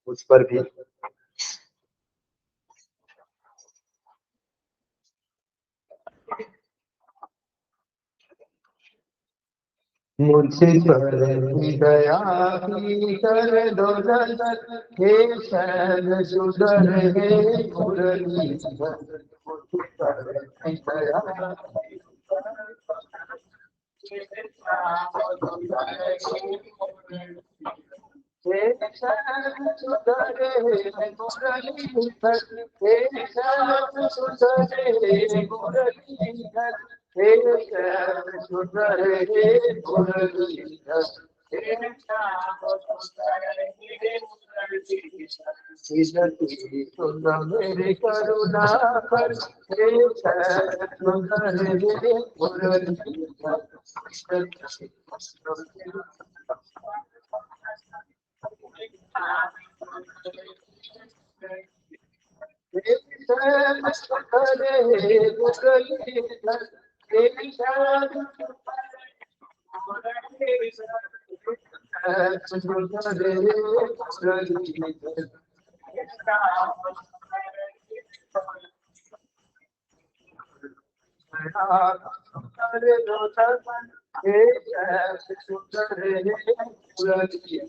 उस पर भी मुझे पर दया की कर दो जगत हे शैल सुंदर हे मुरली मुझे पर दया हे शैल सुंदर हे मुरली हे शैल सुंदर हे मुरली हे शैल सुंदर हे मुरली हे श्याम सुंदर हे सुन मेरे करुणा पर हे सुंदर रे मुरली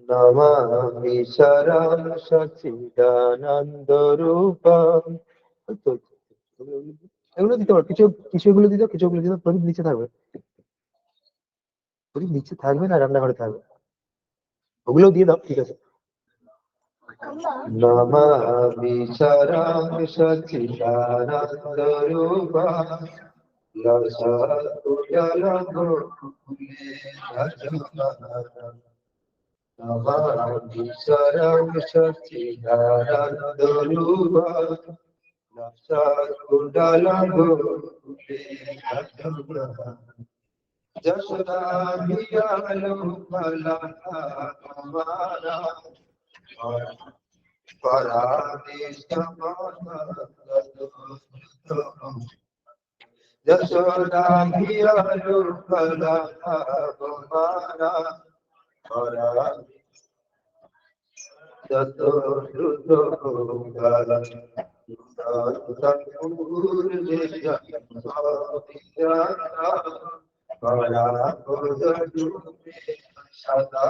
নমামি শরণ সচিদানন্দ রূপম। এগুলো দিতে পারো, কিছু কিছু এগুলো দিতে, কিছু এগুলো দিতে। প্রদীপ নিচে থাকবে, প্রদীপ নিচে থাকবে না, রান্নাঘরে থাকবে। ওগুলো দিয়ে দাও, ঠিক আছে। নমামি শরণ সচিদানন্দ রূপম নমামি শরণ সচিদানন্দ রূপম যশোদা বিয়ালো ভলা তোমারা পরানি সমানা যশোদা বিয়ালো ভলা তোমারা পরানি যত দ্রুত গলা সাদা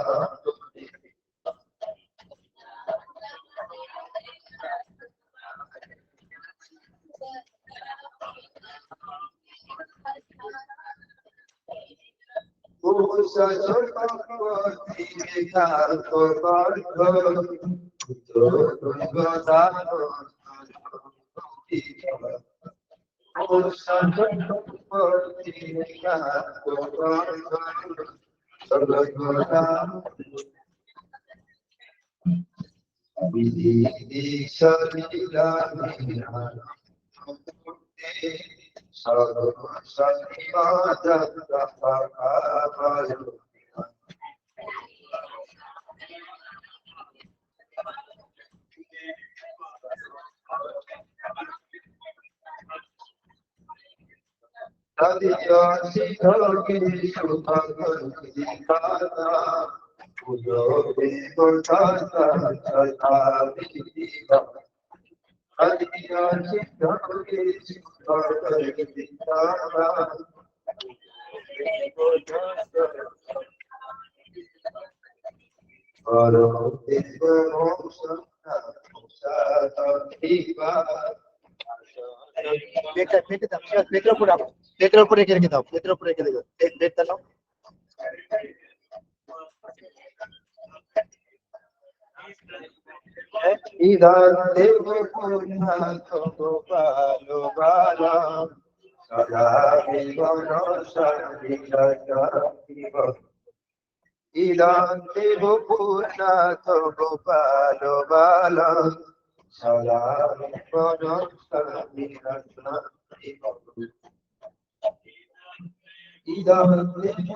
প্লেটের উপরে রেখে দাও, প্লেটের উপরে রেখে দেবে, প্লেটটা নাও। ইদান দেব পুণ্যাত গোপালো বালা সদা বিবন সন্ধিব। ইদান দেব পুণ্যাত গোপালো বালা সদা বিবন সন্ধিব। ইদান দেব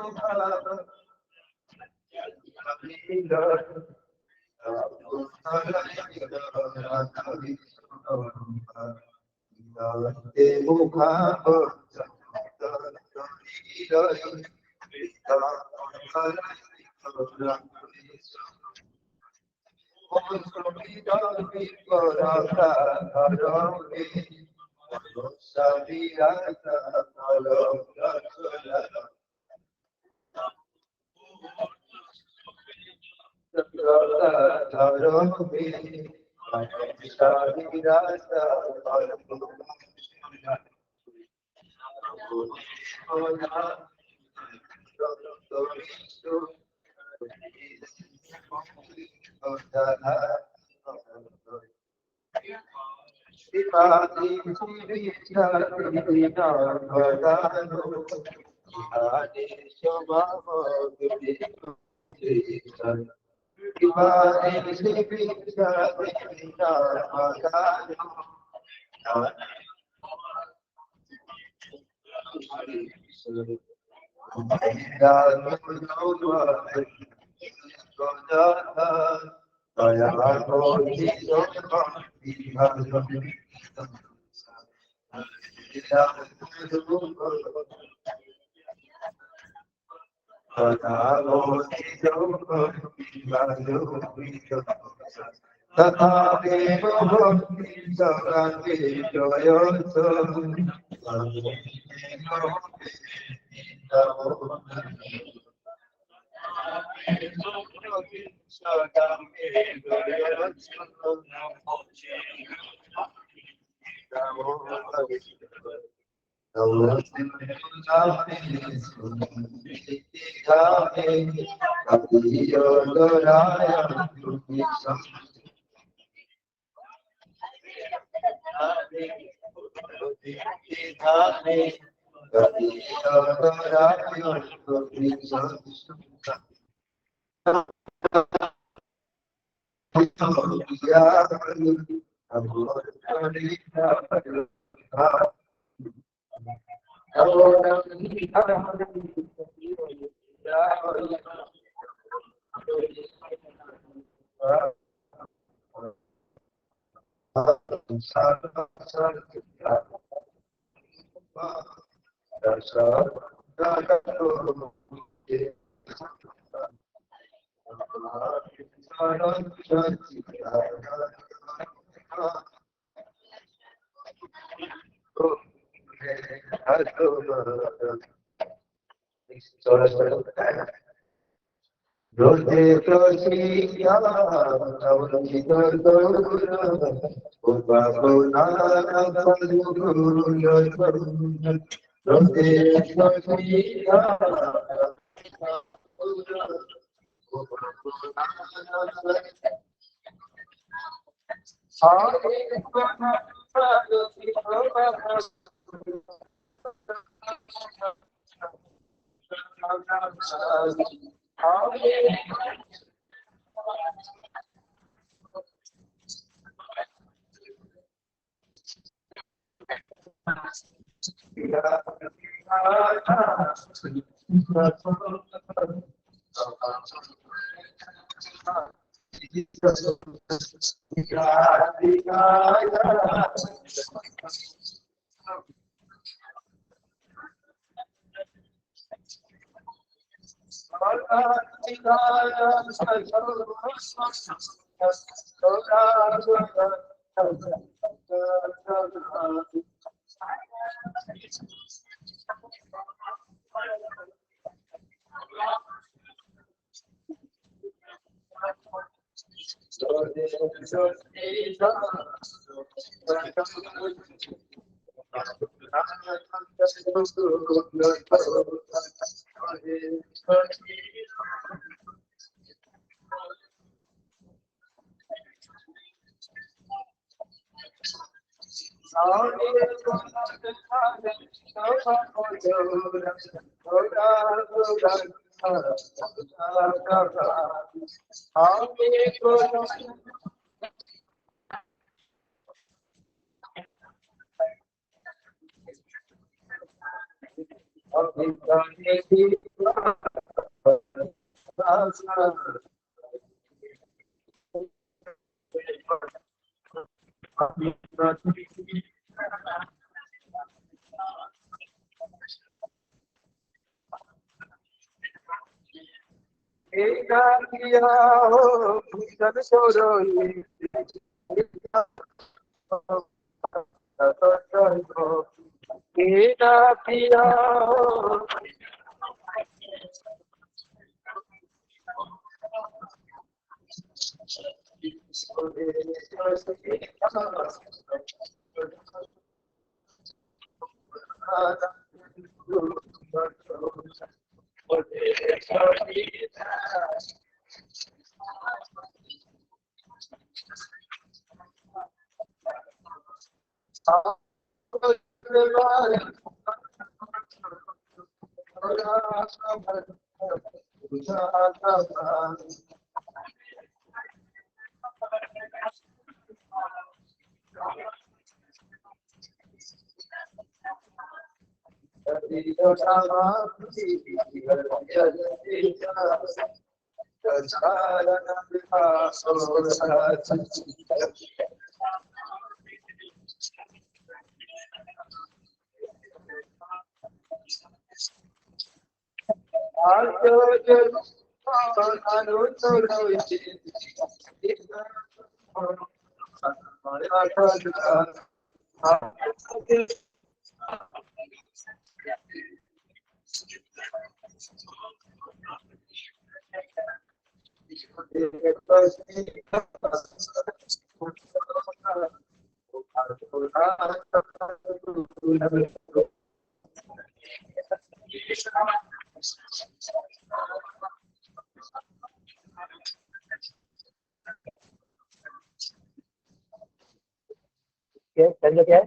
क्या है?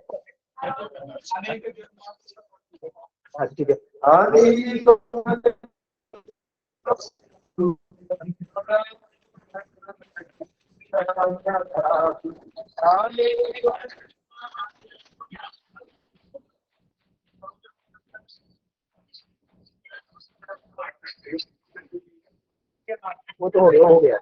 हाँ ठीक है। वो तो हो गया।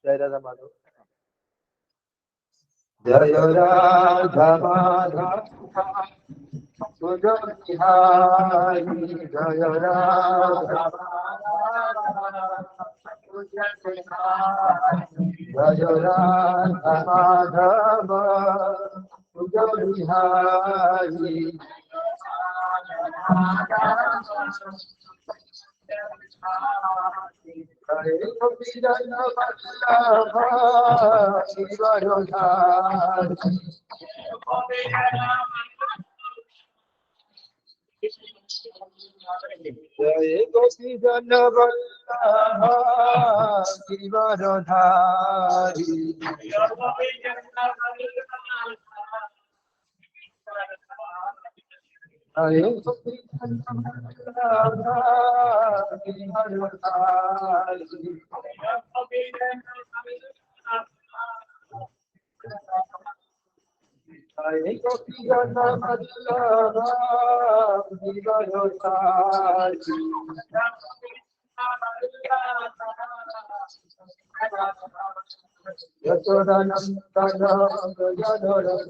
Jai Radha Madhav. Jai Radha Madhav. Bihari Jai Radha Jai Radha Madhava Bihari Hare Krishna Vallabha Shivarodhari Jai Gopi Vallabha Shivarodhari Hare Gopi Vallabha Shivarodhari Hare Gopi Vallabha Shivarodhari Yashodanam Tana Gajadoram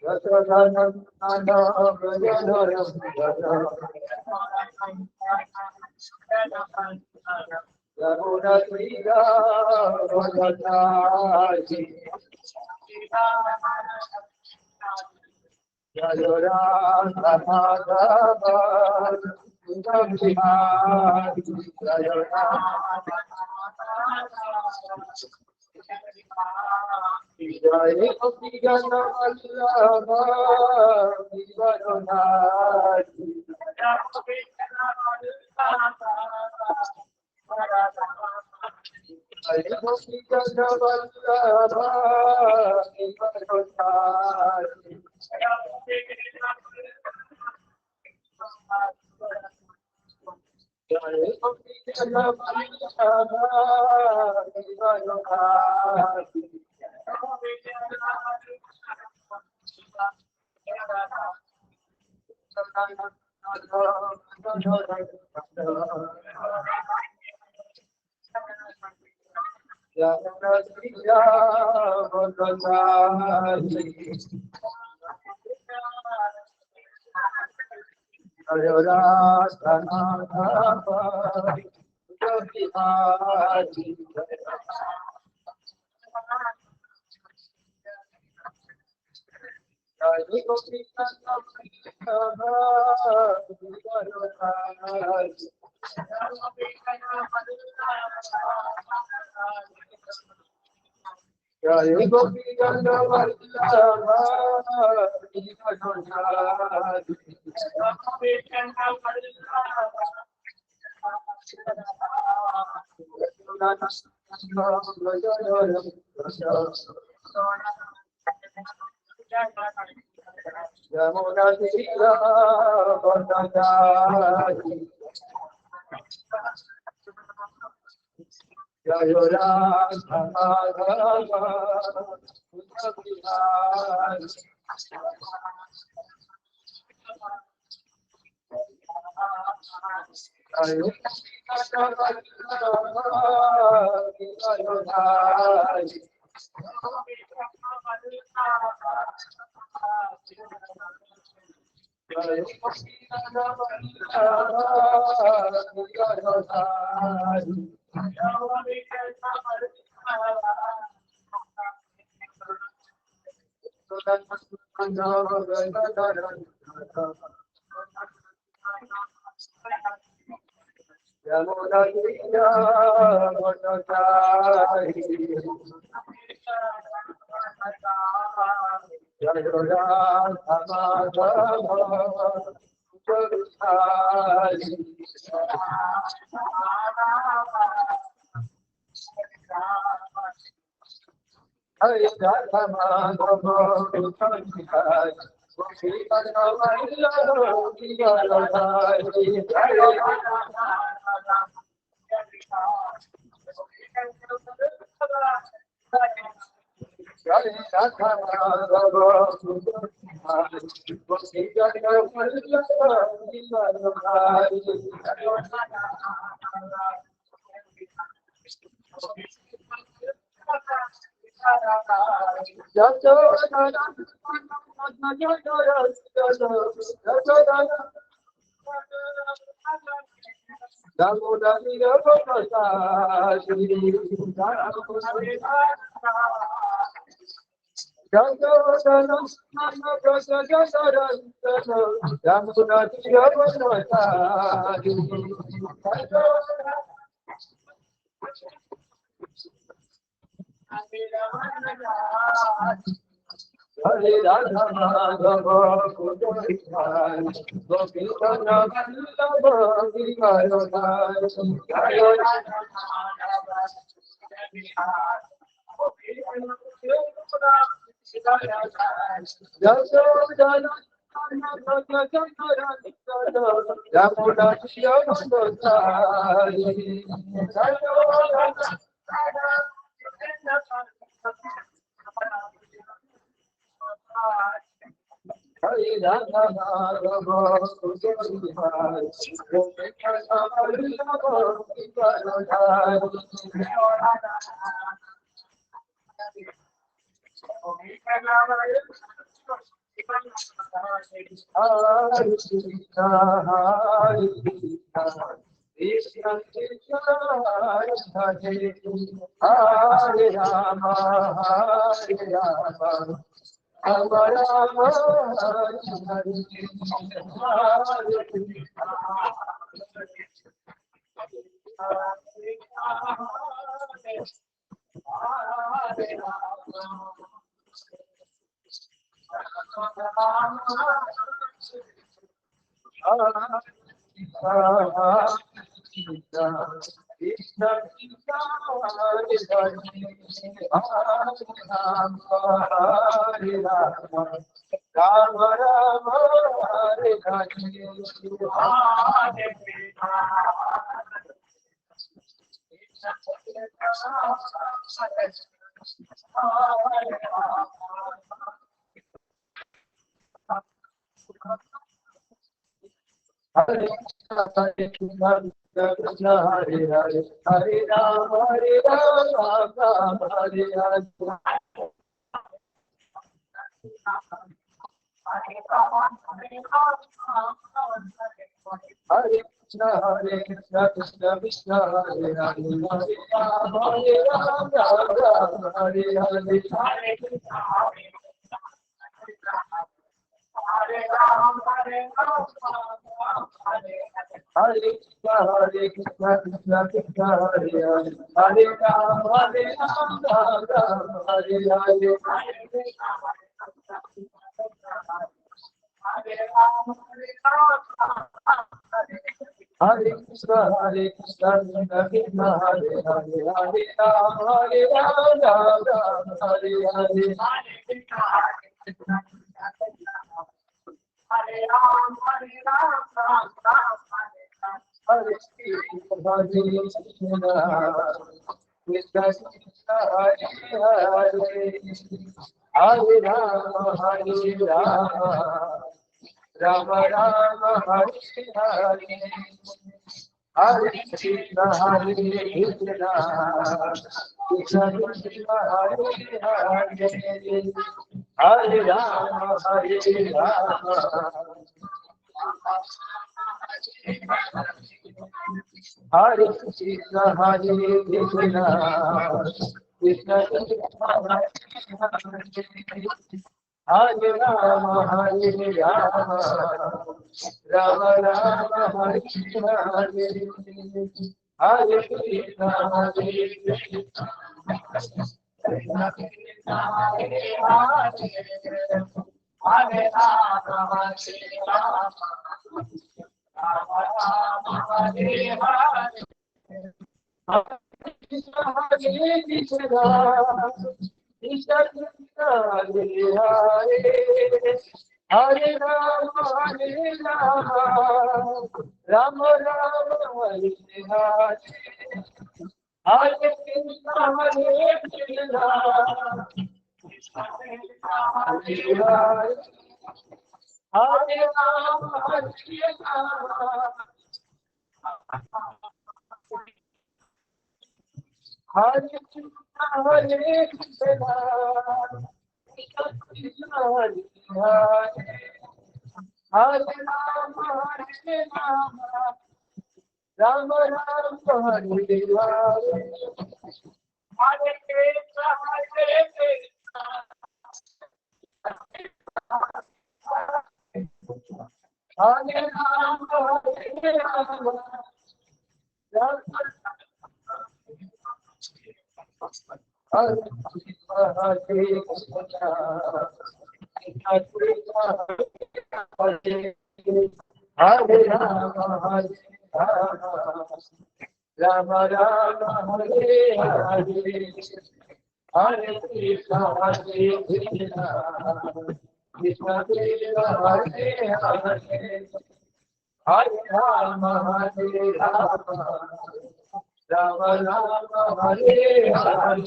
Yashodanam Tana Gajadoram Yamuna Kriya Bhagatari Yadora Samadava Bihari Yadora Jai Gopi Vallabha Shivarodhari Jai Gopi Vallabha Shivarodhari Jai Gopi Vallabha Shivarodhari Yamuna Kriya Bhagatari Yadora Samadava Bihari Jai Gopi Vallabha Shivarodhari Jai Gopi Vallabha Shivarodhari Yamuna Kriya Bhagatari Yadora Samadava Bihari Jai Gopi Vallabha Shivarodhari Jai Gopi Vallabha Shivarodhari Yamuna Kriya Bhagatari Yadora Samadava Bihari Hare Radha Madhava Bihari Hare Radha Madhava Kudai Gopinana Vallabha Viharodai Jaya Radha Madhava Yasodhana Yamuna Hare Radha Madhava Kudai Krishna Krishna Hare Rama Hare Rama Amara Hare Krishna Krishna Hare Hare Hare Rama Rama Hare Hare Hare Krishna Krishna Krishna Hare Hare Hare Rama Rama Hare Hare Hare Krishna Krishna Krishna Hare Hare Hare Rama Rama Hare Hare Hare Krishna Krishna Krishna Hare Hare Hare Rama Rama Hare Hare Hare Krishna Krishna Krishna Hare Hare Hare Rama Rama Rama Hare Hare Hare Krishna Krishna Krishna Krishna Hare Hare Hare Rama Hare Krishna Krishna Krishna Krishna Hare Rama Rama Rama Hare Hare Hare Krishna Krishna Krishna Hare Hare Rama Hare Rama, Rama Rama, Hare Hare, Hare Krishna, Hare Krishna, Krishna Krishna, Hare Hare, Hare Rama, Hare Rama, Hare Krishna, Hare Krishna, Krishna Krishna, Hare Hare, Hare Rama, Hare Rama, Rama Rama, Hare Hare, Hare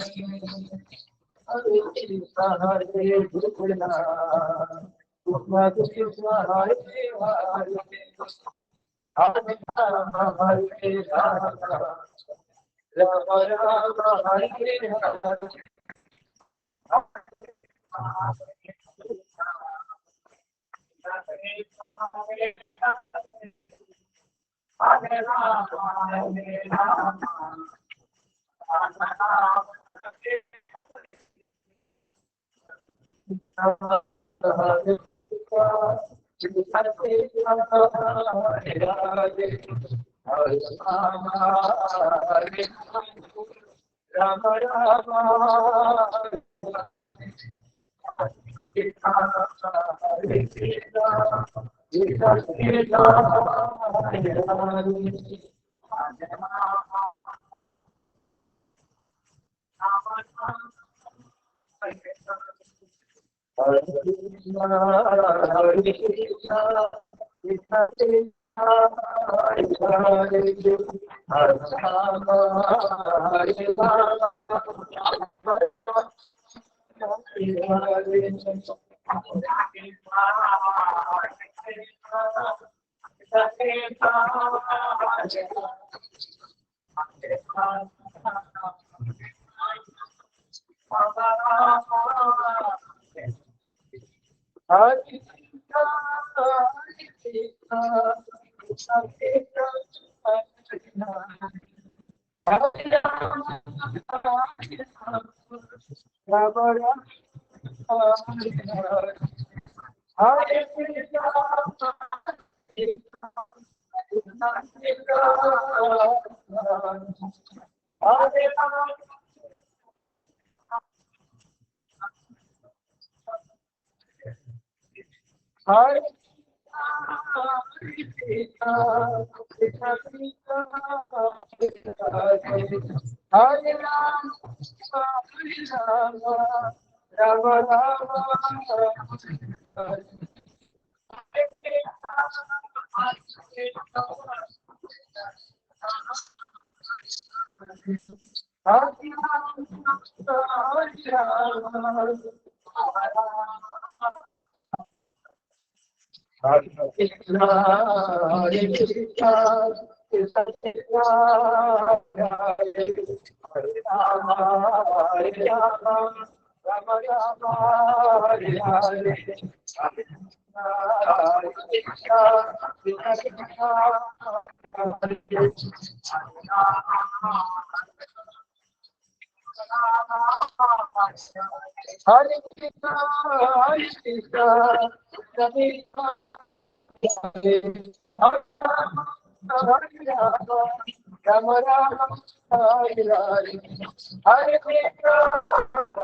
Krishna, Hare Krishna, Hare Rama, Hare Rama, Rama Hare Krishna, Hare Krishna, Krishna Krishna, Hare Hare, Hare Rama, Hare Rama, Rama Rama, Hare Hare, Hare Krishna, Hare Krishna, Krishna Krishna, Hare Hare, Hare Rama, Hare Rama, Rama Rama, Hare Hare, Hare Krishna, Hare Krishna, Krishna Krishna, Hare Hare, Hare Rama, Hare Rama, Rama Rama, Hare Hare, Hare Rama, Hare Rama,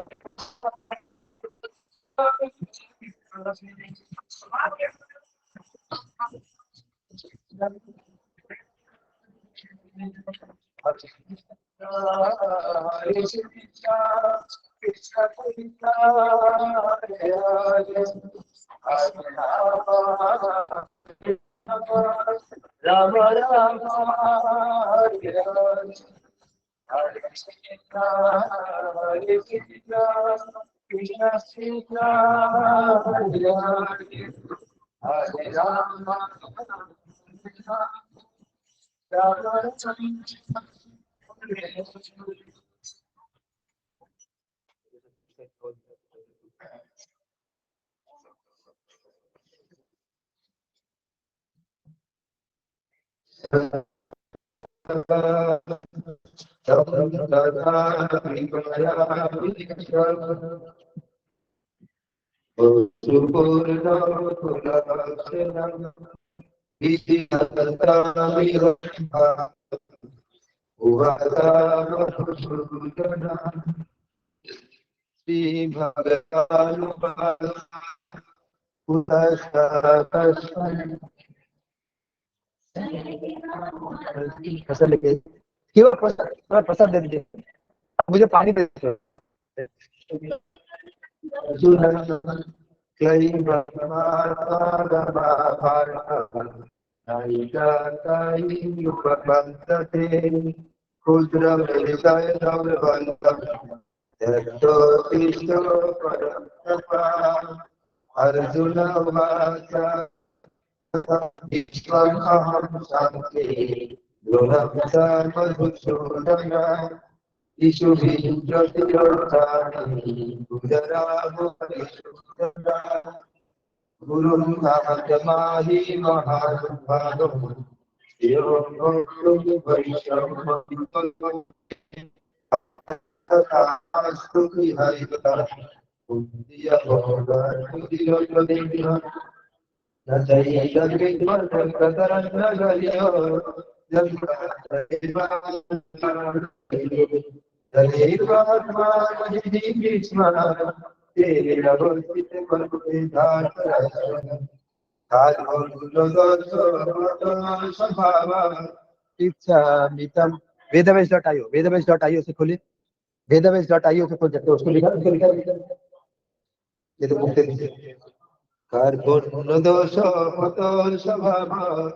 Rama Rama, Hare Rama Rama Hare Hare Hare Krishna Hare Krishna Krishna Krishna Hare Hare Hare Rama Rama केवल प्रसाद दे दीजिए, मुझे पानी दे दीजिए। अर्जुन वेदावेश.io वेदावेश.io से खोलिए, वेदावेश.io से खोल सकते हो, उसको लिखा ये तो बोलते नहीं। दोष स्वभाव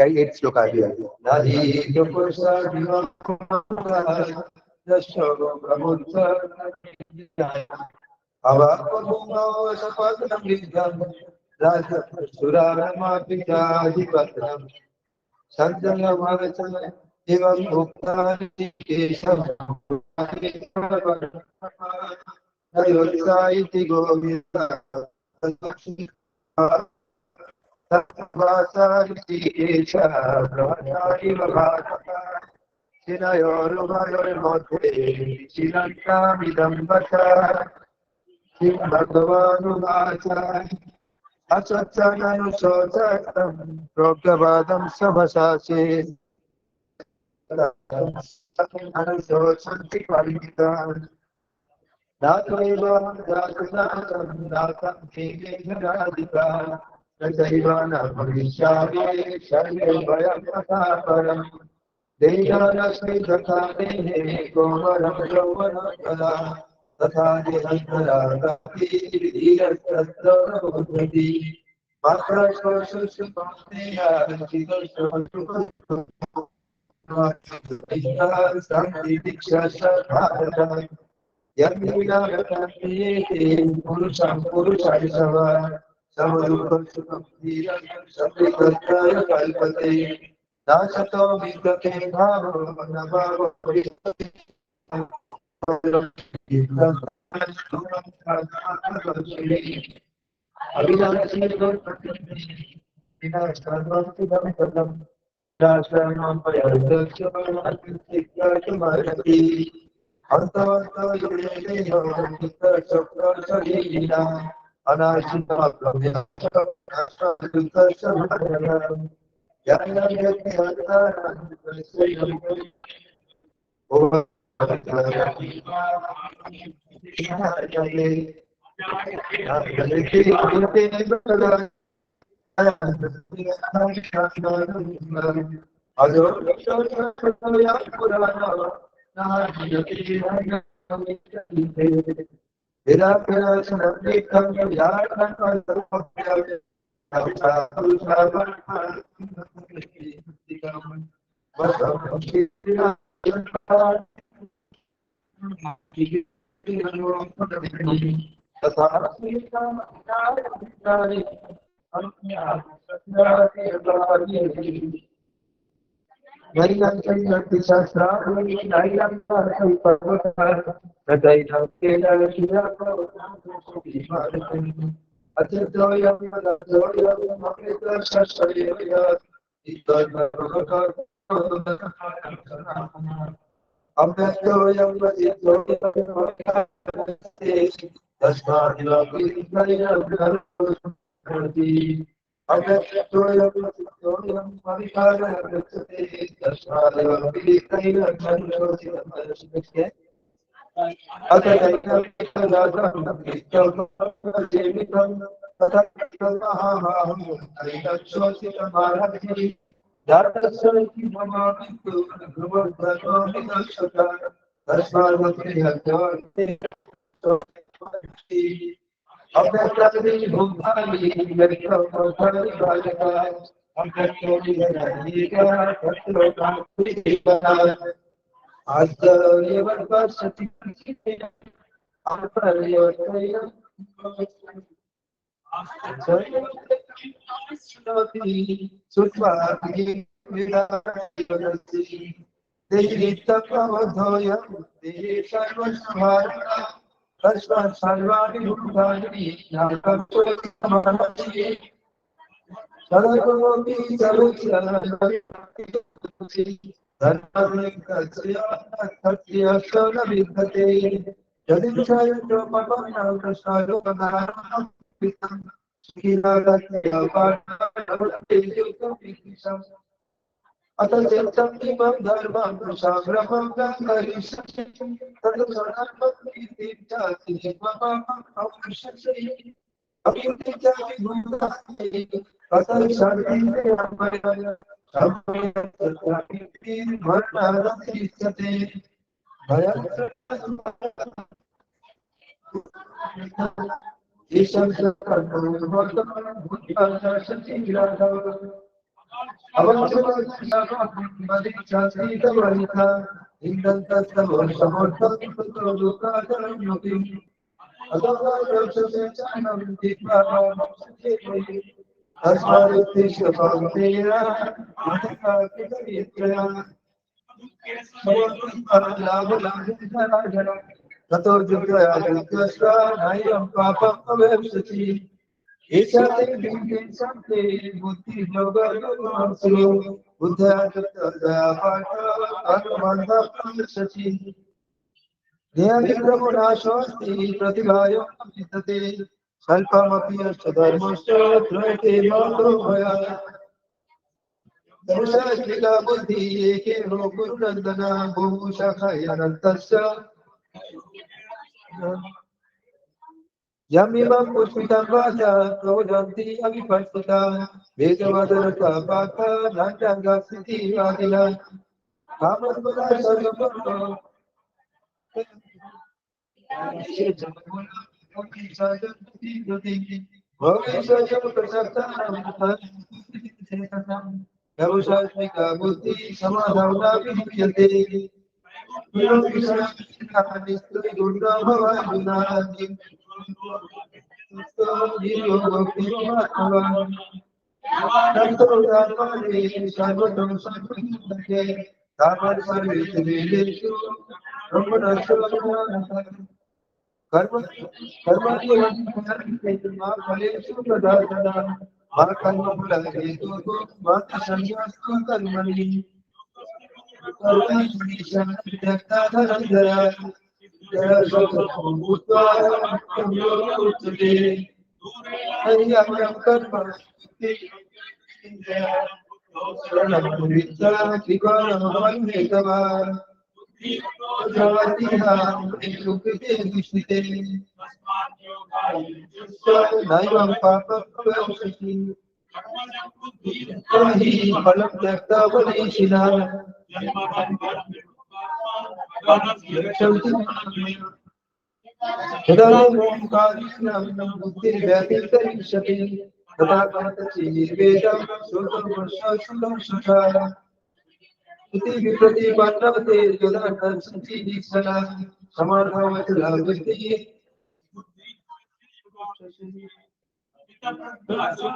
एट श्लोक आ गया। प्रज्ञावादं सभसाचे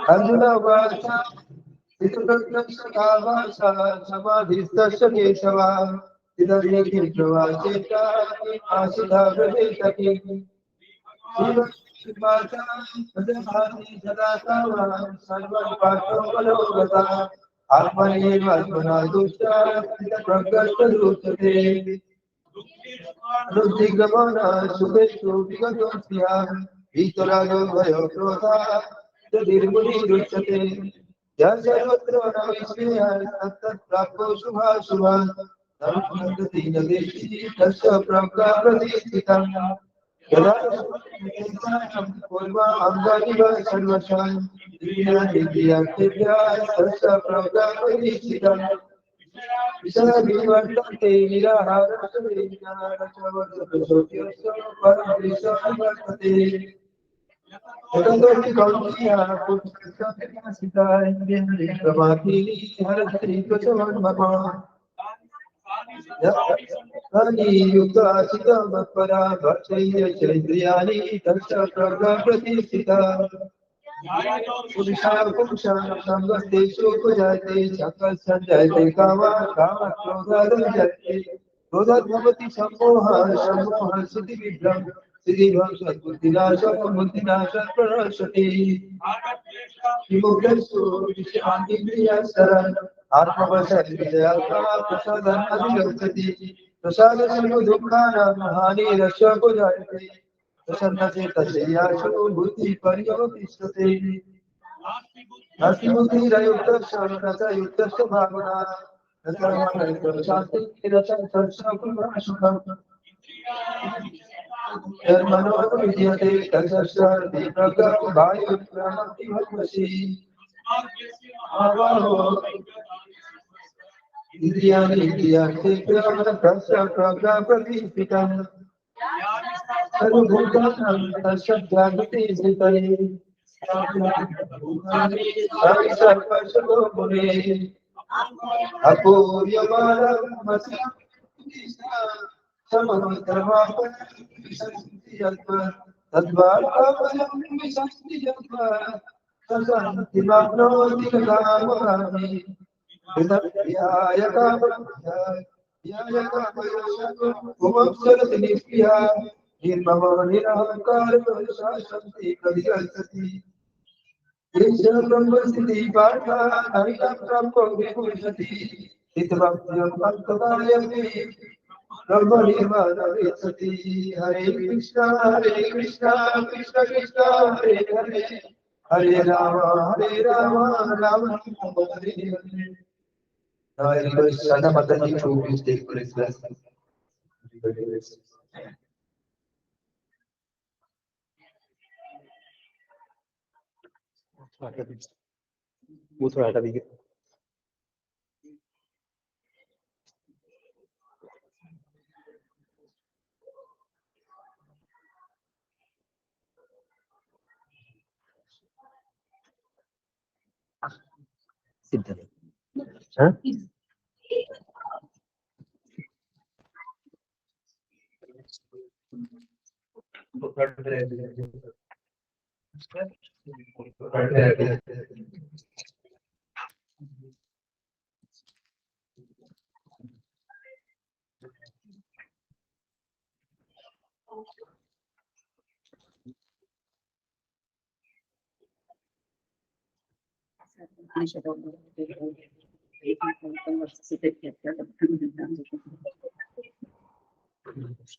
Arjuna Vacha Samadhistasya Kesava Siddharthi Pravacheta Asudha Pravetaki Sivasvata Padamani Sadasava Sarva Pato Palogata Atmani Vasmana Dusha Prakashta Dustate Ruddhigramana Subheshu Vigatosya Vitarago Vayo Krodha Jadirmuni Ruchate Jasarvatra Navishya Tattat Prapto Shubha Shubha Dharmandati Nadeshi Tasya Prabha Pradishitam Yada Purva Amganiva Sarvashan Diya Diya Tibya Tasya Prabha Pradishitam Vishana Vivartante Nirahara Sarina Rachavarta Sotyosa Paramrisa Vartate Yadadati Kauntiya Putkata Sita Indri Pramati Haratri Kachavan Mama Yadani Yuga Sita Mapara Bhattaya Chaindriyani Tasha Prabha Pratisita Purisha Purusha Samgasteshu Pujate Chakal Sanjayate Kama Kama Krodha Krodha Bhavati Sammoha Sammoha Siddhi Vibram Siddhi Bhav Sadbuddhinasha Buddhinasha Pranashati Vimukhasu Vishanti Priyasaran Atmavasya Vidayaka Prasadana Adhiyakati Prasada Sarva Dukkhana Mahani Rasya Pujayate Prasannate Tasya Buddhi Pariyavapishtate Nasti Buddhi Rayukta Shanata Yukta Bhavana Nasaramana Shanti Rasa Sarsa Purvashukam Mano Vidyate Tasasya Vipraga Vayu Pramati Bhagvasi Avaho Indriyani Indriyate Pramana Prasya Praga Pradipikam Sarvabhutanam Tasya Jagati Zitari Sarvasarvasarvo Mune Apuryamaram Masya Samantravapa Visanti Yatma Tadvartavalam Visanti Yatma Sasanti Magno Dilgamahami Vidapyaya Kamapya Yaya Kamayasako Umapsarati Nipya Nirmama Nirahankar Shasanti Kadiyasati Isha Brahmasiti Partha Harinam Prabhu Vibhushati Hitabhaktiyam Bhaktatayami Brahma Nirvana Vitsati Hare Krishna Krishna Krishna Hare Hare Hare Rama Rama Rama Hare Hare. Now I request Sada Mataji to please take place. वो थोड़ा हटा दीजिए सिद्ध हाँ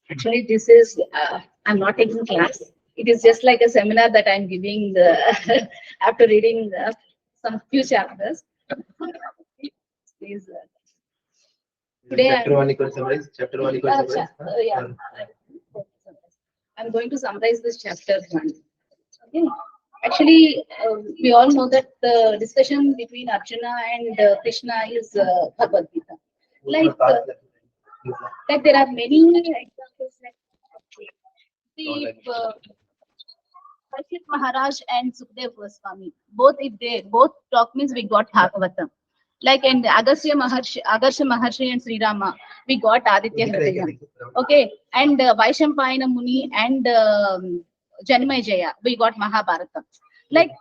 Actually, this is, I'm not taking class. It is just like a seminar that I'm giving after reading some few chapters. Please. Today chapter 1 equals summarize. Chapter 1 equals summarize. I'm going to summarize this chapter 1. Okay. Actually, we all know that the discussion between Arjuna and Krishna is Bhagavad Gita. Like there are many examples. Like the Parikshit Maharaj and Sukhdev Goswami, both if they both talk means we got Bhagavatam. Like in Agasya Maharshi and Sri Rama, we got Aditya Hridayam. Okay, and Vaishampayana Muni and Janmay Jaya, we got Mahabharata. Like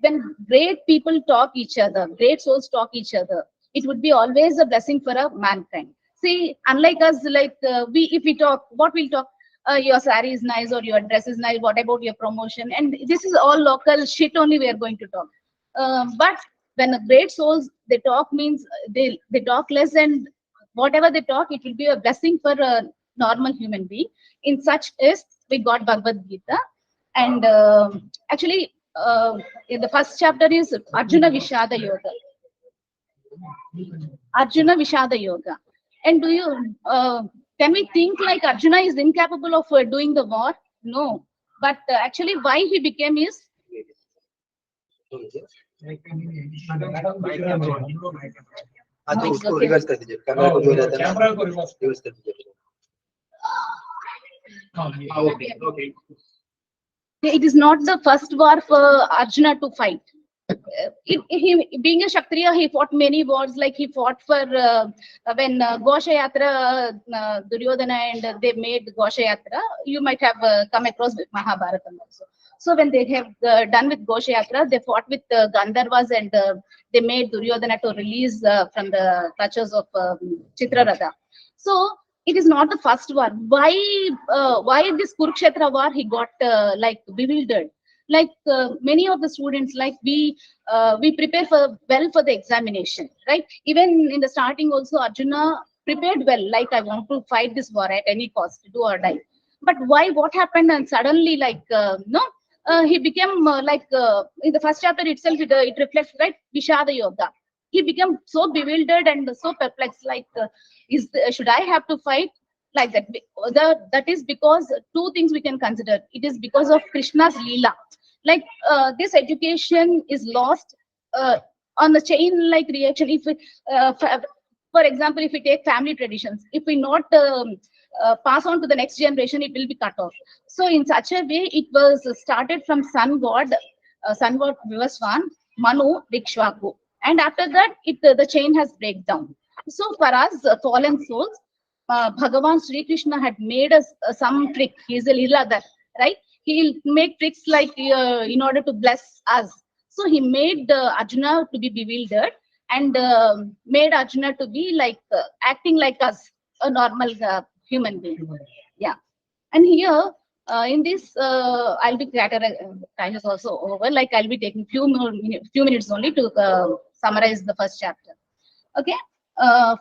when great people talk each other, great souls talk each other, it would be always a blessing for a mankind. See, unlike us, like we, if we talk, what we'll talk, your saree is nice or your dress is nice. What about your promotion? And this is all local shit only we are going to talk. But when a great souls they talk means they talk less, and whatever they talk, it will be a blessing for a normal human being. In such is we got Bhagavad Gita, and actually in the first chapter is Arjuna Vishada Yoga. Arjuna Vishada Yoga. And do you can we think like Arjuna is incapable of doing the war? No. But actually, why he became is तो उसको reverse कर दीजिए, camera को जो रहता है camera को reverse कर दीजिए। Okay. It is not the first war for Arjuna to fight. He being a Kshatriya, he fought many wars. Like he fought for when Gosha Yatra, Duryodhana and they made Gosha Yatra. You might have come across with Mahabharata also. So when they have done with Gosha Yatra, they fought with Gandharvas and they made Duryodhana to release from the clutches of Chitraratha. So it is not the first war. Why this Kurukshetra war he got like bewildered? Like many of the students, like we prepare for the examination, right? Even in the starting also, Arjuna prepared well. Like I want to fight this war at any cost, do or die. But why? What happened? And suddenly, like he became like in the first chapter itself, it reflects, right? Vishada Yoga. He became so bewildered and so perplexed. Like, should I have to fight like that? That is because two things we can consider. It is because of Krishna's Leela. Like this education is lost on the chain like reaction. If we, for example, if we take family traditions, if we not pass on to the next generation, it will be cut off. So in such a way, it was started from sun god Vivaswan, Manu, Vikshvaku, and after that, the chain has break down. So for us, fallen souls, Bhagavan Sri Krishna had made us some trick. He is a Leela, right? He'll make tricks like in order to bless us. So he made Arjuna to be bewildered and made Arjuna to be like acting like us, a normal human being. Yeah. And here in this, I'll be time is also over. Like I'll be taking few minutes only to summarize the first chapter. Okay.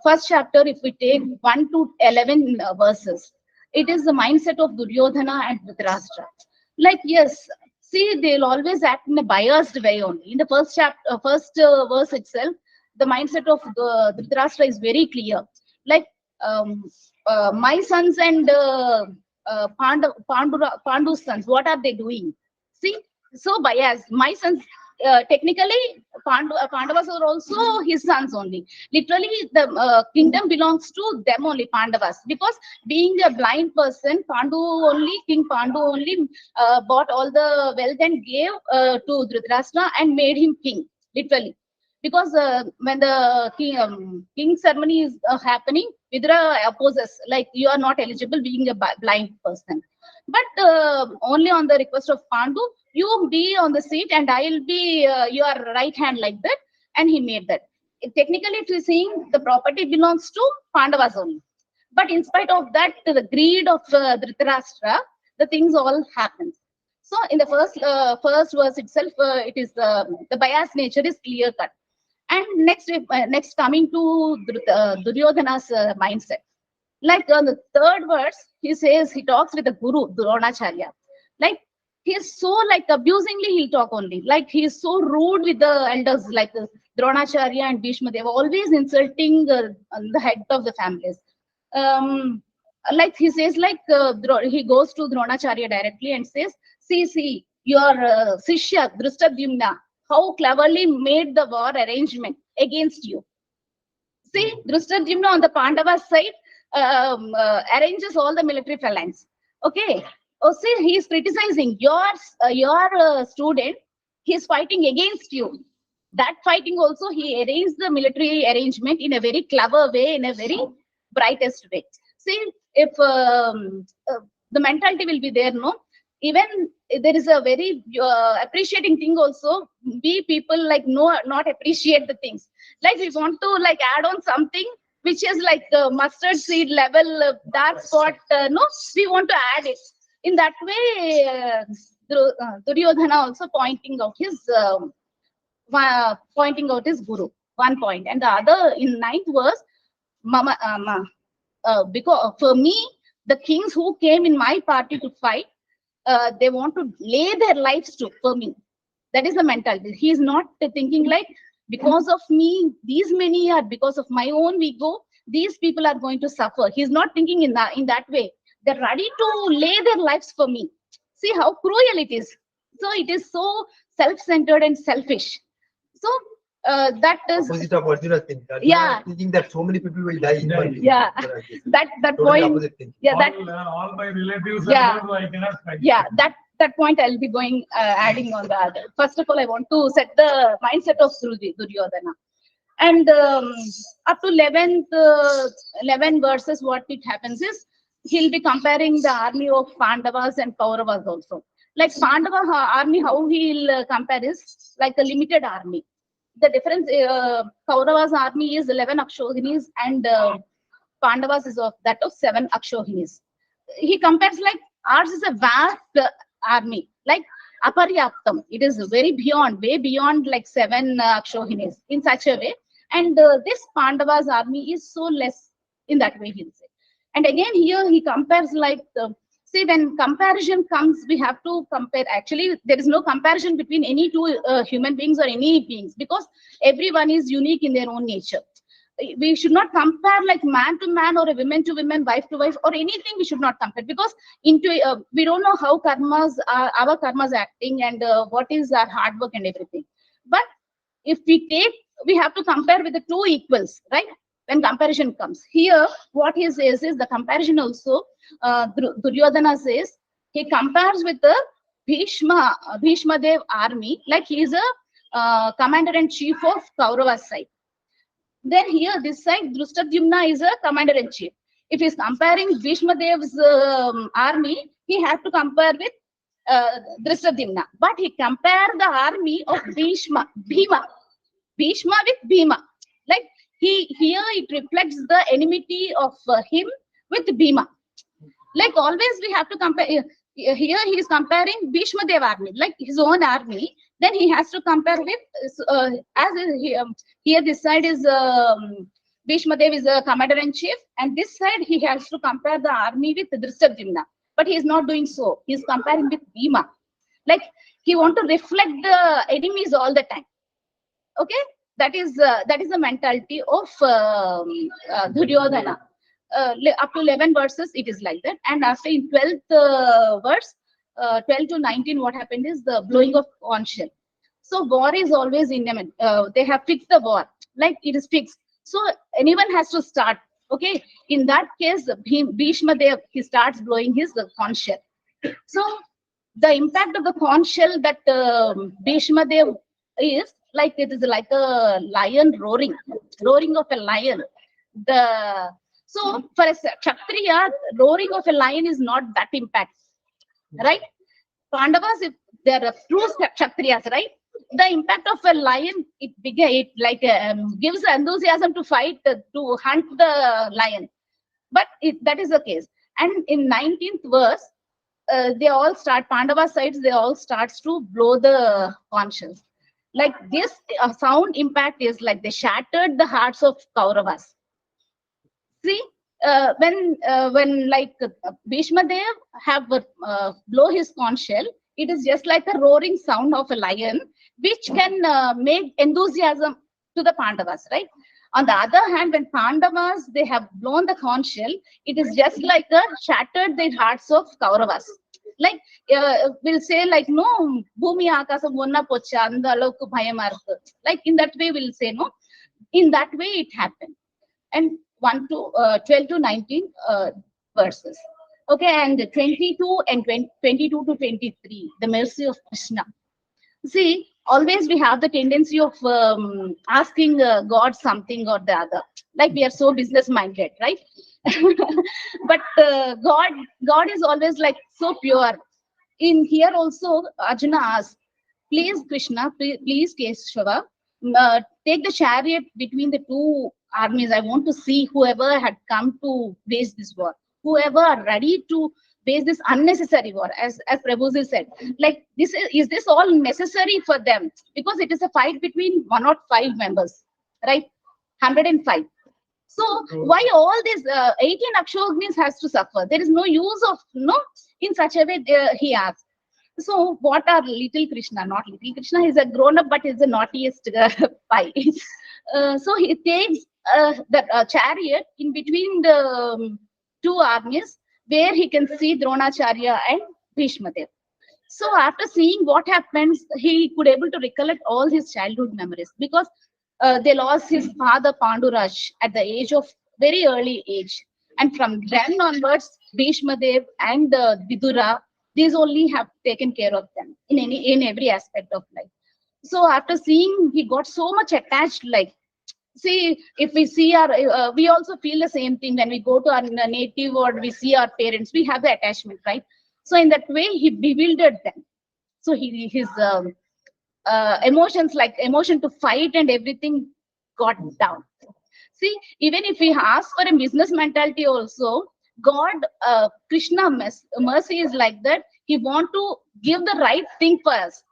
First chapter, if we take 1 to 11 verses, it is the mindset of Duryodhana and Dhritarashtra. Like, yes, see, they'll always act in a biased way only. In the first chapter, verse itself, the mindset of the Dhritarashtra is very clear. Like, my sons and Pandu's sons, what are they doing? See, so biased. My sons, technically, Pandavas are also his sons only. Literally, the kingdom belongs to them only, Pandavas. Because being a blind person, King Pandu only bought all the wealth and gave to Dhritarashtra and made him king, literally. Because when the king ceremony is happening, Vidura opposes, like you are not eligible being a blind person. But only on the request of Pandu, you be on the seat and I'll be your right hand like that. And he made that. Technically, if you're seeing, the property belongs to Pandavas only. But in spite of that, the greed of Dhritarashtra, the things all happen. So in the first verse itself, it is the biased nature is clear cut. And next coming to Duryodhana's mindset. Like on the third verse, he talks with the guru, Dronacharya. Like he's so like abusingly he'll talk only. Like he's so rude with the elders, like Dronacharya and Bhishma. They were always insulting the head of the families. Like he says, like he goes to Dronacharya directly and says, see, your Sishya, Drishtadyumna, how cleverly made the war arrangement against you. See, Drishtadyumna on the Pandava side arranges all the military phalanx. Okay. Oh, see, he is criticizing your student. He is fighting against you. That fighting also, he arranged the military arrangement in a very clever way, in a very brightest way. See, if the mentality will be there, no, even there is a very appreciating thing also. We people like no, not appreciate the things. Like we want to like add on something which is like mustard seed level dark spot. No, we want to add it. In that way, Duryodhana also pointing out his guru, one point, and the other in ninth verse, Mama, because for me, the kings who came in my party to fight, they want to lay their lives to for me. That is the mentality. He is not thinking like because of me, these many are because of my own ego. These people are going to suffer. He is not thinking in that way. They're ready to lay their lives for me. See how cruel it is. So it is so self-centered and selfish. So that is opposite of Arjuna thinking. Yeah. Thinking that so many people will die. Yeah. That Totally point. opposite thing. Yeah, that all my relatives Yeah. are those, I cannot fight. yeah, that point I'll be going adding on the other. First of all, I want to set the mindset of Duryodhana. And up to 11 verses, what it happens is he'll be comparing the army of Pandavas and Kauravas also. Like Pandava army, how he'll compare is like a limited army. The difference, Kauravas army is 11 Akshohinis and Pandavas is of that of 7 Akshohinis. He compares like ours is a vast army, like aparyaptam. It is very beyond, way beyond like 7 Akshohinis in such a way. And this Pandavas army is so less in that way, he'll say. And again, here he compares like, see, when comparison comes, we have to compare. Actually, there is no comparison between any two human beings or any beings because everyone is unique in their own nature. We should not compare like man to man or a woman to woman, wife to wife or anything. We should not compare because we don't know how our karmas acting and what is our hard work and everything. But if we have to compare with the two equals, right? When comparison comes here, what he says is the comparison also. Duryodhana says he compares with the Bhishma Dev army, like he is a commander in chief of Kaurava's side. Then here, this side, Drishtadyumna is a commander-in-chief. If he's comparing Bhishma Dev's army, he has to compare with Drishtadyumna. But he compared the army of Bhishma with Bhima. Like here it reflects the enmity of him with Bhima. Like always we have to compare. Here he is comparing Bhishma Dev army, like his own army. Then he has to compare with, here this side is Bhishma Dev is a commander-in-chief, and this side he has to compare the army with Drishtadyumna. But he is not doing so. He is comparing with Bhima. Like he want to reflect the enemies all the time. Okay, that is the mentality of Duryodhana. Up to 11 verses, it is like that. And after in 12th verse, 12 to 19, what happened is the blowing of conch shell. So war is always imminent. They have fixed the war, like it is fixed. So anyone has to start. Okay, in that case, Bhishma Dev, he starts blowing his conch shell. So the impact of the conch shell that Bhishma Dev is like, it is like a lion roaring of a lion. So for a Kshatriya, roaring of a lion is not that impact, right? Pandavas, if they are true Kshatriyas, right? The impact of a lion, it gives enthusiasm to fight, to hunt the lion. But that is the case. And in 19th verse, they all start, Pandava sides, they all starts to blow the conch shells. Like this sound impact is like they shattered the hearts of Kauravas. See, when like Bhishma Dev have blow his conch shell, it is just like a roaring sound of a lion, which can make enthusiasm to the Pandavas, right? On the other hand, when Pandavas, they have blown the conch shell, it is just like a shattered the hearts of Kauravas. Like we'll say like no, bhumi akasam onna pocha and alokku bhayam irukku. Like in that way we'll say no. In that way it happened. And 12 to 19 verses. Okay, and 22 and 22 to 23, the mercy of Krishna. See, always we have the tendency of asking God something or the other. Like we are so business minded, right? But God is always like so pure. In here also, Arjuna asks, please Krishna, please Keshava, take the chariot between the two armies. I want to see whoever had come to wage this war, whoever are ready to wage this unnecessary war, as Prabhuji said. Like is this all necessary for them? Because it is a fight between 105 members, right? 105. So why all these 18 Akshognis has to suffer? There is no use of in such a way. He asks. So what are little Krishna? Not little Krishna. He's a grown up, but he's the naughtiest pie. So he takes the chariot in between the two armies, where he can see Dronacharya and Bhishma Dev. So after seeing what happens, he could able to recollect all his childhood memories, because they lost his father Panduraj at the age of very early age, and from then onwards, Bhishma Dev and Vidura, these only have taken care of them in every aspect of life. So after seeing, he got so much attached. Like, see, if we see our, we also feel the same thing when we go to our native or we see our parents. We have the attachment, right? So in that way, he bewildered them. So his emotions, like emotion to fight and everything, got down. See, even if we ask for a business mentality also, God, Krishna mercy is like that. He want to give the right thing for us.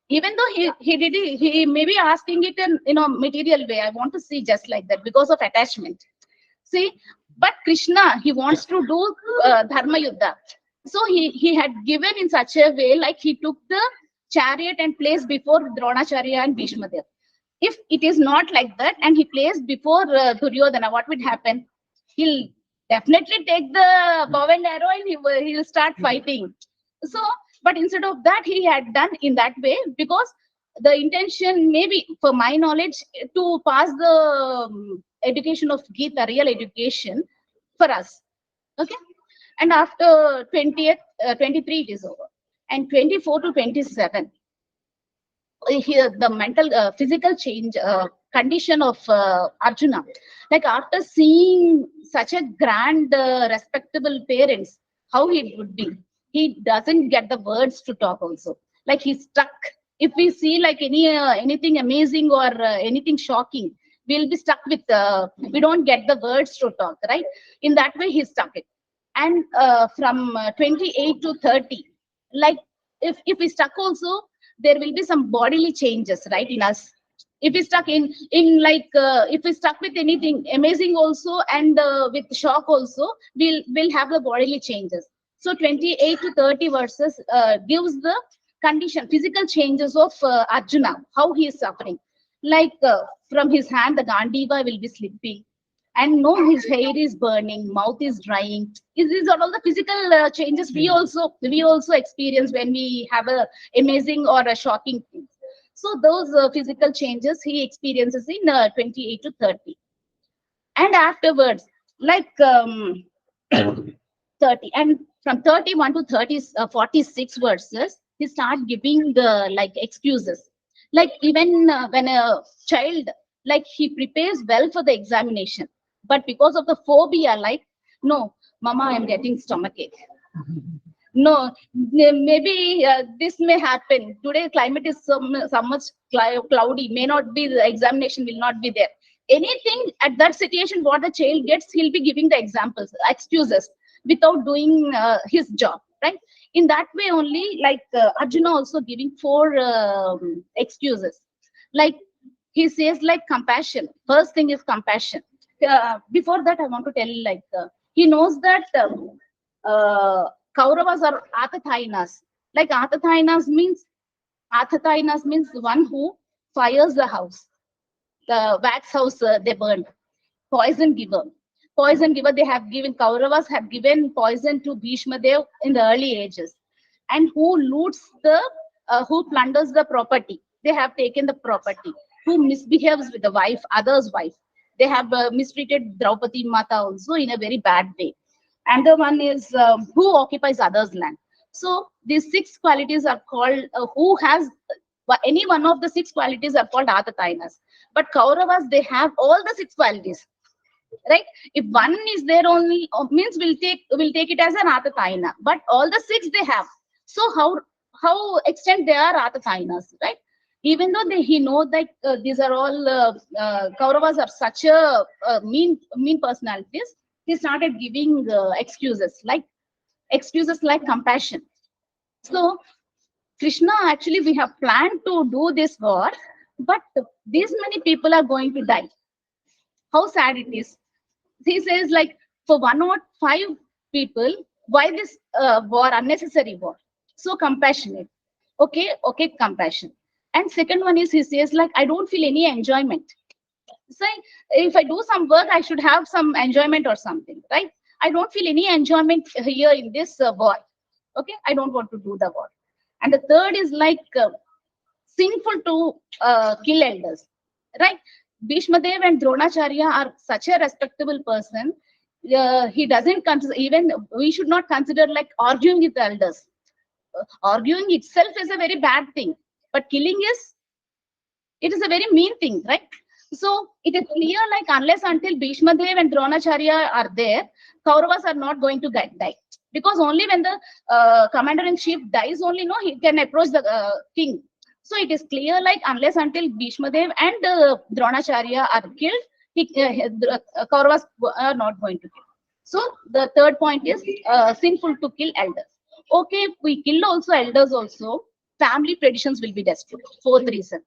Even though he may be asking it in material way. I want to see just like that because of attachment. See, but Krishna, he wants to do dharma yuddha. So he had given in such a way, like he took the chariot and placed before Dronacharya and Bhishma Dev. If it is not like that, and he placed before Duryodhana, what would happen? He'll definitely take the bow and arrow and he'll start fighting. So, but instead of that, he had done in that way, because the intention, maybe for my knowledge, to pass the education of Gita, real education for us. Okay. And after 20th, 23, it is over. And 24 to 27, here the mental physical change condition of Arjuna, like after seeing such a grand respectable parents, how he would be, he doesn't get the words to talk also. Like he's stuck. If we see like anything amazing or anything shocking, we'll be stuck with we don't get the words to talk, right? In that way he's stuck it. And from 28 to 30, like if we stuck also, there will be some bodily changes, right, in us. If we stuck in like if we stuck with anything amazing also, and with shock also, we'll have the bodily changes. So 28 to 30 verses gives the condition, physical changes of Arjuna, how he is suffering. Like from his hand, the Gandiva will be slipping, and no, his hair is burning, mouth is drying. These are all the physical changes we also experience when we have a amazing or a shocking thing. So those physical changes he experiences in 28 to 30. And afterwards, like 30, and from 31 to 30, 46 verses, he start giving the like excuses. Like even when a child, like he prepares well for the examination, but because of the phobia, like, no, mama, I'm getting stomachache. No, maybe this may happen. Today climate is so much cloudy, may not be, the examination will not be there. Anything at that situation, what the child gets, he'll be giving the examples, excuses, without doing his job, right? In that way only, like Arjuna also giving 4 excuses. Like he says, like compassion. First thing is compassion. Before that, I want to tell, like he knows that Kauravas are Atathainas. Like Atathainas means one who fires the house, the wax house they burned. Poison giver. Poison giver, they have given, Kauravas have given poison to Bhishma Dev in the early ages. and who loots the, who plunders the property. They have taken the property. Who misbehaves with the wife, other's wife. They have mistreated Draupadi Mata also in a very bad way. And the one is who occupies others' land. So these 6 qualities are called, who has, any one of the 6 qualities are called Atatainas. But Kauravas, they have all the 6 qualities, right? If one is there only, means we'll take it as an Atataina. But all the 6 they have. So how extent they are Atatainas, right? Even though he know that these are all Kauravas are such a mean personalities, he started giving excuses like compassion. So Krishna, actually, we have planned to do this war, but these many people are going to die. How sad it is. He says, like, for 105 people, why this war, unnecessary war? So compassionate. Okay, compassion. And second one is, he says, like, I don't feel any enjoyment. So if I do some work, I should have some enjoyment or something, right? I don't feel any enjoyment here in this war. Okay, I don't want to do the war. And the third is like sinful to kill elders, right? Bhishma Dev and Dronacharya are such a respectable person. He doesn't consider, even we should not consider like arguing with the elders. Arguing itself is a very bad thing, but killing it is a very mean thing, right? So it is clear, like, unless until Bhishma Dev and Dronacharya are there, Kauravas are not going to die. Because only when the commander-in-chief dies, only he can approach the king. So it is clear, like, unless until Bhishma Dev and Dronacharya are killed, Kauravas are not going to kill. So the third point is sinful to kill elders. Okay, if we kill also elders also, family traditions will be destroyed. Fourth reason.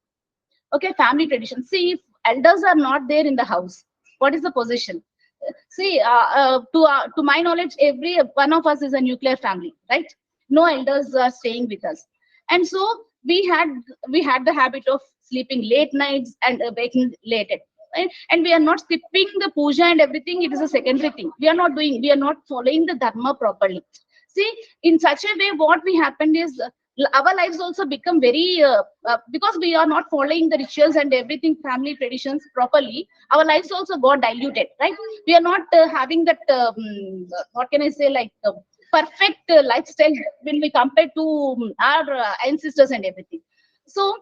Okay, family tradition. See, if elders are not there in the house, what is the position? See, to my knowledge, every one of us is a nuclear family, right? No elders are staying with us, and so we had the habit of sleeping late nights and waking late at, right? And we are not skipping the puja and everything. It is a secondary thing. We are not doing. We are not following the dharma properly. See, in such a way, what we happened is our lives also become very because we are not following the rituals and everything, family traditions properly. Our lives also got diluted, right? We are not having that what can I say, like perfect lifestyle when we compare to our ancestors and everything. So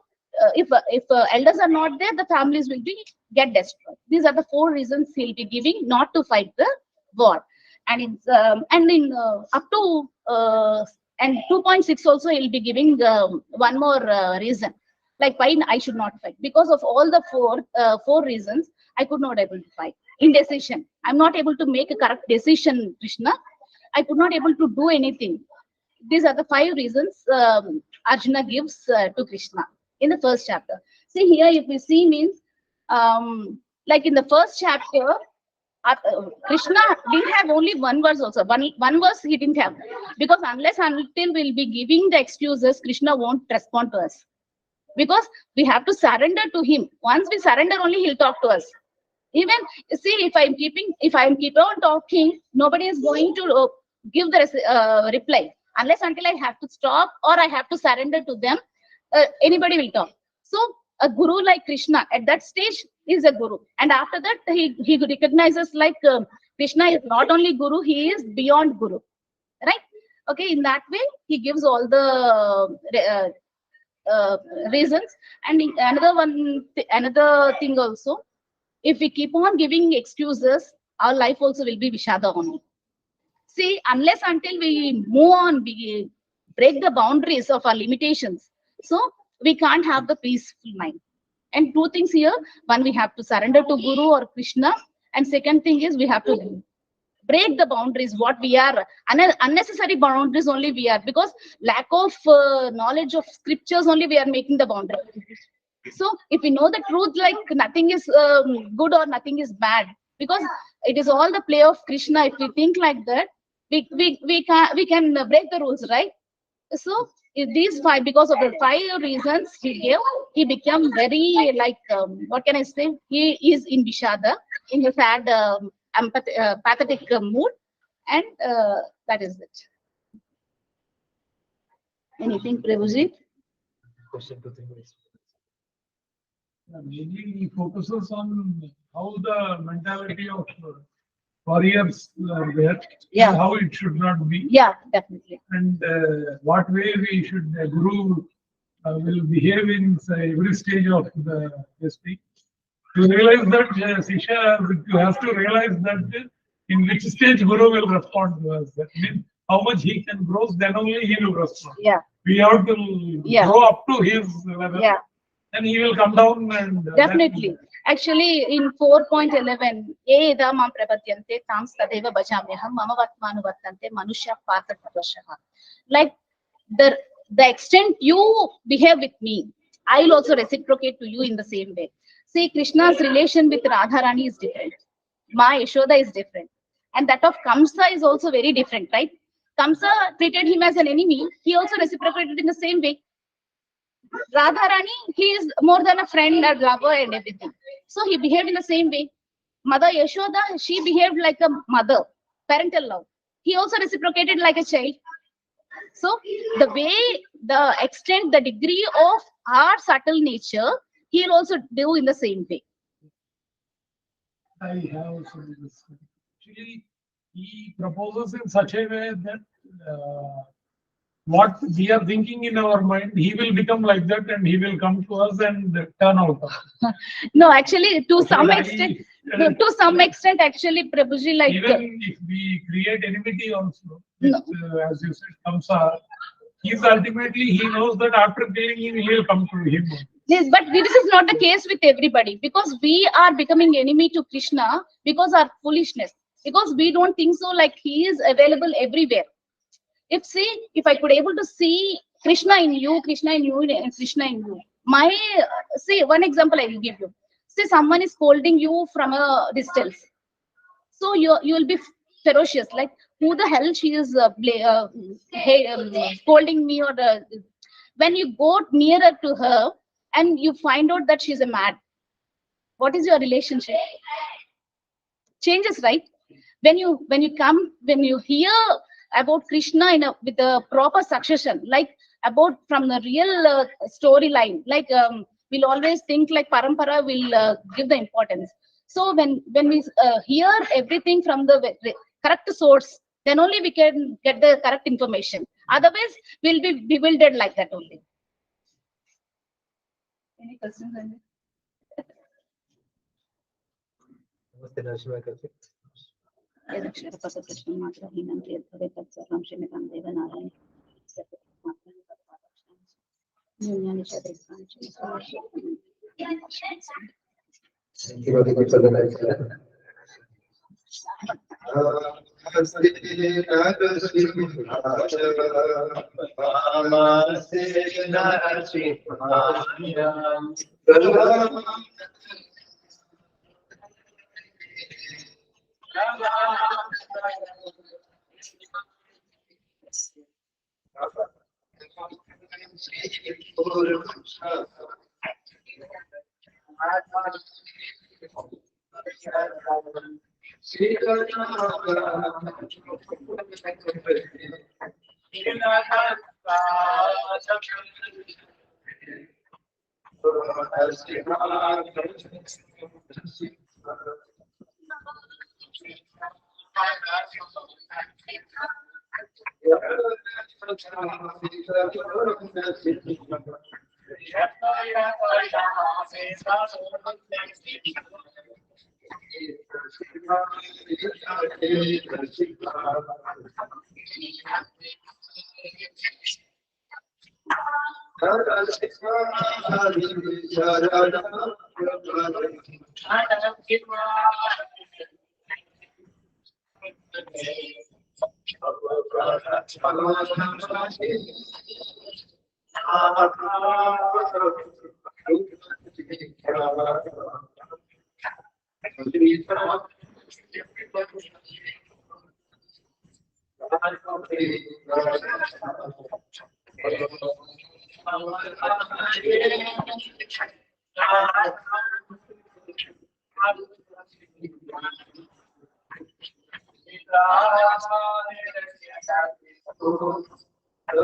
if elders are not there, the families will be get destroyed. These are the 4 reasons he'll be giving not to fight the war. And in up to and 2.6 also he'll be giving one more reason, like why I should not fight. Because of all the four reasons, I could not able to fight. Indecision. I'm not able to make a correct decision, Krishna. I could not able to do anything. These are the 5 reasons Arjuna gives to Krishna in the first chapter. See here, if we see means like in the first chapter, Krishna didn't have only one verse also. One verse he didn't have. Because unless until we'll be giving the excuses, Krishna won't respond to us. Because we have to surrender to him. Once we surrender, only he'll talk to us. Even, see, if I'm keep on talking, nobody is going to give the reply. Unless until I have to stop or I have to surrender to them, anybody will talk. So a guru like Krishna at that stage is a guru, and after that he recognizes like Krishna is not only guru, he is beyond guru, right? Okay, in that way he gives all the reasons. And another thing also, if we keep on giving excuses, our life also will be vishada only. See, unless until we move on, we break the boundaries of our limitations, so we can't have the peaceful mind. And 2 things here: one, we have to surrender to Guru or Krishna, and second thing is we have to break the boundaries. What we are, unnecessary boundaries only we are, because lack of knowledge of scriptures only we are making the boundary. So if we know the truth, like nothing is good or nothing is bad, because it is all the play of Krishna. If we think like that, we can break the rules, right? So these 5, because of the 5 reasons he gave, he became very like what can I say? He is in Vishada, in a sad, pathetic mood, and that is it. Anything, Prabhuji? Question to think. Mainly he focuses on how the mentality of warriors are there, Yeah. and how it should not be, Yeah, definitely. and what way we should, Guru will behave in every stage of the speech. To realize that Sisha has to realize that in which stage Guru will respond to us. That means how much he can grow, then only he will respond. Yeah. We have to Yeah. grow up to his level, Yeah. and he will come down and Definitely. Actually, in 4.11, ye idamam prapadyante tam tadeva bhajamyaham mama vatmanu vartante manushya partha pradoshah. Like the extent you behave with me, I will also reciprocate to you in the same way. See, Krishna's relation with Radharani is different. Ma Yashoda is different. And that of Kamsa is also very different, right? Kamsa treated him as an enemy. He also reciprocated in the same way. Radharani, he is more than a friend, a lover, and everything. So he behaved in the same way. Mother Yashoda, she behaved like a mother, parental love. He also reciprocated like a child. So the way, the extent, the degree of our subtle nature, he'll also do in the same way. I have also this. Actually, he proposes in such a way that what we are thinking in our mind, he will become like that, and he will come to us and turn out. No, actually, to some I- extent, to some extent, actually, Prabhuji, like Even if we create enmity also, No. with, as you said, Kamsa, he's ultimately, he knows that after killing him, he will come to him. Yes, but this is not the case with everybody, because we are becoming enemy to Krishna because our foolishness, because we don't think so, like he is available everywhere. If I could able to see Krishna in you, Krishna in you, and Krishna in you, my see one example I will give you. Say someone is scolding you from a distance, so you will be ferocious, like who the hell she is hey, scolding me, or when you go nearer to her and you find out that she's a mad, what is your relationship? Changes, right? When you hear about Krishna with a proper succession, like about from the real storyline, like we'll always think like parampara will give the importance. So when we hear everything from the correct source, then only we can get the correct information. Otherwise, we'll be bewildered like that only. Any questions? Anil? Namaste, Narasimha Karthik. यदक्षरपदकृष्णं मात्र हीनं यद्भवेत् तत्सर्वं क्षम्यतां देव नारायण न्यूनानि च देहानि च Thank you very much for the nice We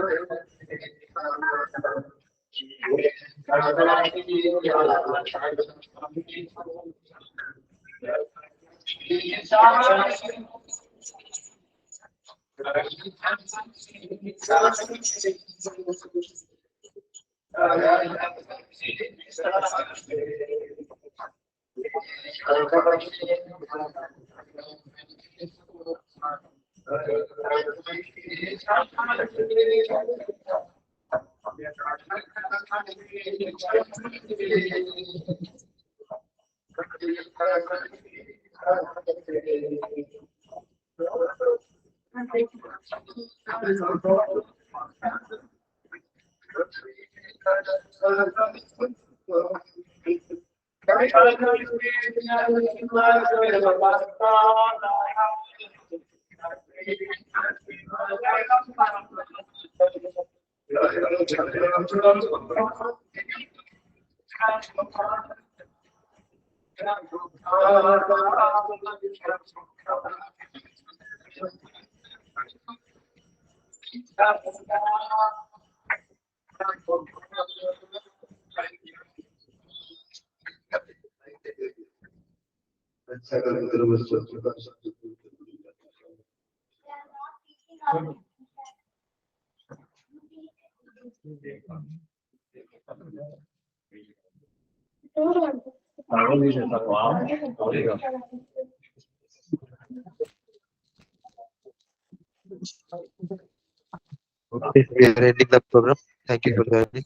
are ending the program. Thank you for joining.